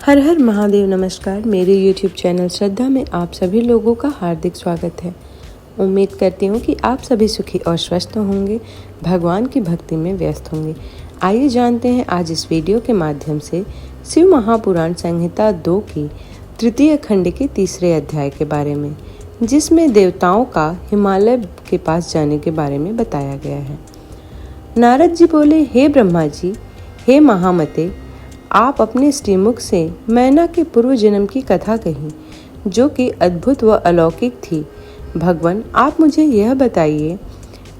हर हर महादेव। नमस्कार। मेरे YouTube channel श्रद्धा में आप सभी लोगों का हार्दिक स्वागत है। उम्मीद करती हूँ कि आप सभी सुखी और स्वस्थ होंगे, भगवान की भक्ति में व्यस्त होंगे। आइए जानते हैं आज इस वीडियो के माध्यम से शिव महापुराण संहिता 2 की तृतीय खंड के तीसरे अध्याय के बारे में, जिसमें देवताओं का हिमालय के पास जाने के बारे में बताया गया है। नारद जी बोले, हे ब्रह्मा जी, हे महामते, आप अपने श्रीमुख से मैना के पूर्व जन्म की कथा कही, जो कि अद्भुत व अलौकिक थी। भगवान, आप मुझे यह बताइए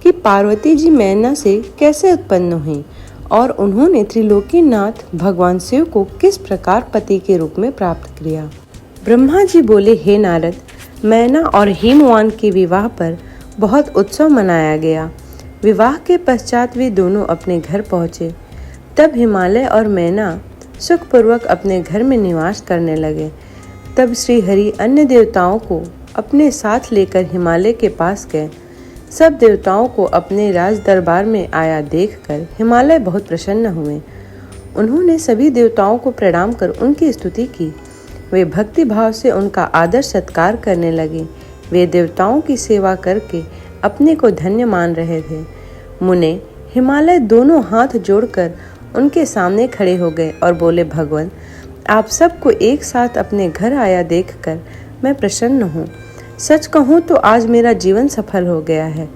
कि पार्वती जी मैना से कैसे उत्पन्न हुई और उन्होंने त्रिलोकीनाथ भगवान शिव को किस प्रकार पति के रूप में प्राप्त किया। ब्रह्मा जी बोले, हे नारद, मैना और हिमवान के विवाह पर बहुत उत्सव मनाया गया। विवाह के पश्चात वे दोनों अपने घर पहुँचे। तब हिमालय और मैना सुखपूर्वक अपने घर में निवास करने लगे। तब श्री हरि अन्य देवताओं को अपने साथ लेकर हिमालय के पास गए। सब देवताओं को अपने राज दरबार में आया देखकर हिमालय बहुत प्रसन्न हुए। उन्होंने सभी देवताओं को प्रणाम कर उनकी स्तुति की। वे भक्ति भाव से उनका आदर सत्कार करने लगे। वे देवताओं की सेवा करके अपने को धन्य मान रहे थे। मुने हिमालय दोनों हाथ जोड़कर उनके सामने खड़े हो गए और बोले, भगवान, आप सबको एक साथ अपने घर आया देखकर मैं प्रसन्न हूँ। सच कहूँ तो आज मेरा जीवन सफल हो गया है।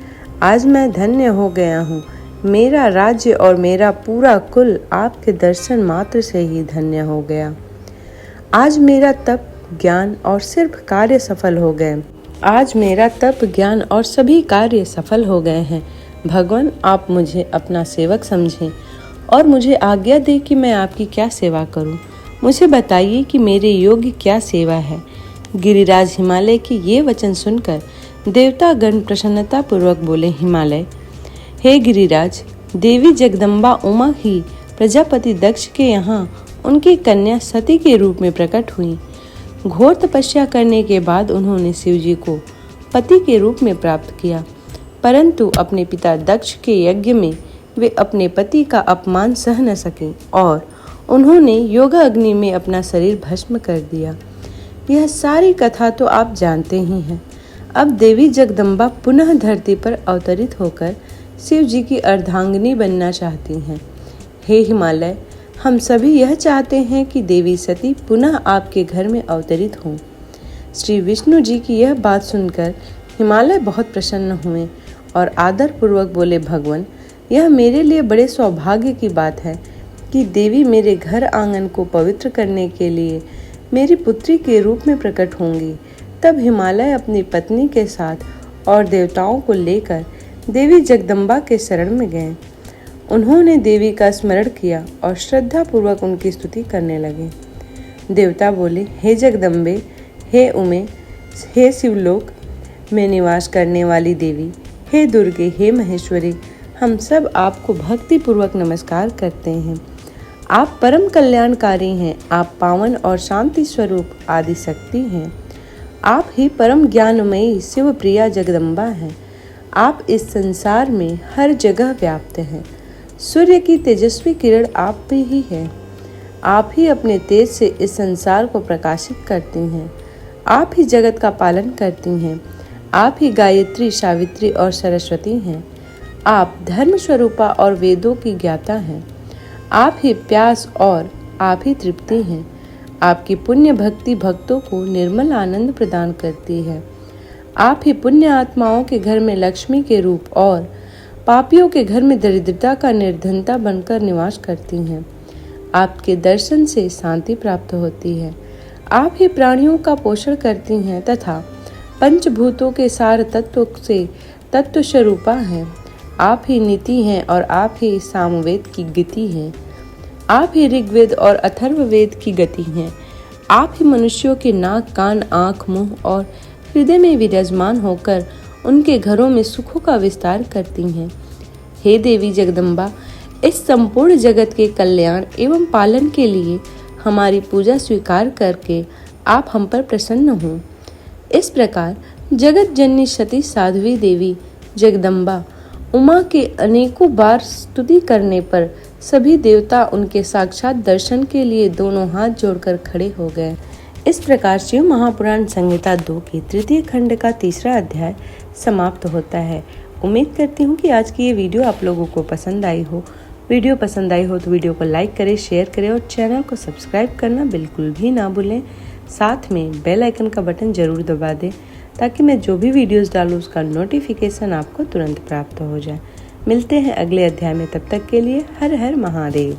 आज मैं धन्य हो गया हूँ। मेरा राज्य और मेरा पूरा कुल आपके दर्शन मात्र से ही धन्य हो गया। आज मेरा तप, ज्ञान और सिर्फ कार्य सफल हो गए। आज मेरा तप, ज्ञान और सभी कार्य सफल हो गए हैं। भगवान, आप मुझे अपना सेवक समझें और मुझे आज्ञा दे कि मैं आपकी क्या सेवा करूं। मुझे बताइए कि मेरे योग्य क्या सेवा है। गिरिराज हिमालय के ये वचन सुनकर देवता गण प्रसन्नता पूर्वक बोले, हिमालय, हे गिरिराज, देवी जगदम्बा उमा ही प्रजापति दक्ष के यहाँ उनकी कन्या सती के रूप में प्रकट हुई। घोर तपस्या करने के बाद उन्होंने शिव जी को पति के रूप में प्राप्त किया, परंतु अपने पिता दक्ष के यज्ञ में वे अपने पति का अपमान सह न सके और उन्होंने योगा अग्नि में अपना शरीर भस्म कर दिया। यह सारी कथा तो आप जानते ही हैं। अब देवी जगदम्बा पुनः धरती पर अवतरित होकर शिव जी की अर्धांगिनी बनना चाहती हैं। हे हिमालय, हम सभी यह चाहते हैं कि देवी सती पुनः आपके घर में अवतरित हों। श्री विष्णु जी की यह बात सुनकर हिमालय बहुत प्रसन्न हुए और आदर पूर्वक बोले, भगवान, यह मेरे लिए बड़े सौभाग्य की बात है कि देवी मेरे घर आंगन को पवित्र करने के लिए मेरी पुत्री के रूप में प्रकट होंगी। तब हिमालय अपनी पत्नी के साथ और देवताओं को लेकर देवी जगदम्बा के शरण में गए। उन्होंने देवी का स्मरण किया और श्रद्धा पूर्वक उनकी स्तुति करने लगे। देवता बोले, हे जगदम्बे, हे उमे, हे शिवलोक में निवास करने वाली देवी, हे दुर्गे, हे महेश्वरी, हम सब आपको भक्ति पूर्वक नमस्कार करते हैं। आप परम कल्याणकारी हैं। आप पावन और शांति स्वरूप आदि शक्ति हैं। आप ही परम ज्ञानमयी शिव प्रिया जगदम्बा हैं। आप इस संसार में हर जगह व्याप्त हैं। सूर्य की तेजस्वी किरण आप भी ही है। आप ही अपने तेज से इस संसार को प्रकाशित करती हैं। आप ही जगत का पालन करती हैं। आप ही गायत्री, सावित्री और सरस्वती हैं। आप धर्म स्वरूपा और वेदों की ज्ञाता हैं। आप ही प्यास और आप ही तृप्ति हैं। आपकी पुण्य भक्ति भक्तों को निर्मल आनंद प्रदान करती है। आप ही पुण्य आत्माओं के घर में लक्ष्मी के रूप और पापियों के घर में दरिद्रता का निर्धनता बनकर निवास करती हैं। आपके दर्शन से शांति प्राप्त होती है। आप ही प्राणियों का पोषण करती हैं तथा पंचभूतों के सार तत्व से तत्व स्वरूपा हैं। आप ही नीति हैं और आप ही सामवेद की गति हैं। आप ही ऋग्वेद और अथर्ववेद की गति हैं। आप ही मनुष्यों के नाक, कान, आँख, मुंह और हृदय में विराजमान होकर उनके घरों में सुखों का विस्तार करती हैं। हे देवी जगदम्बा, इस संपूर्ण जगत के कल्याण एवं पालन के लिए हमारी पूजा स्वीकार करके आप हम पर प्रसन्न हों। इस प्रकार जगत जननी सती साध्वी देवी जगदम्बा उमा के अनेकों बार स्तुति करने पर सभी देवता उनके साक्षात दर्शन के लिए दोनों हाथ जोड़कर खड़े हो गए। इस प्रकार शिव महापुराण संहिता 2 के तृतीय खंड का तीसरा अध्याय समाप्त होता है। उम्मीद करती हूँ कि आज की ये वीडियो आप लोगों को पसंद आई हो। वीडियो पसंद आई हो तो वीडियो को लाइक करें, शेयर करें और चैनल को सब्सक्राइब करना बिल्कुल भी ना भूलें। साथ में बेल आइकन का बटन जरूर दबा दें ताकि मैं जो भी वीडियोस डालूँ उसका नोटिफिकेशन आपको तुरंत प्राप्त हो जाए। मिलते हैं अगले अध्याय में, तब तक के लिए हर हर महादेव।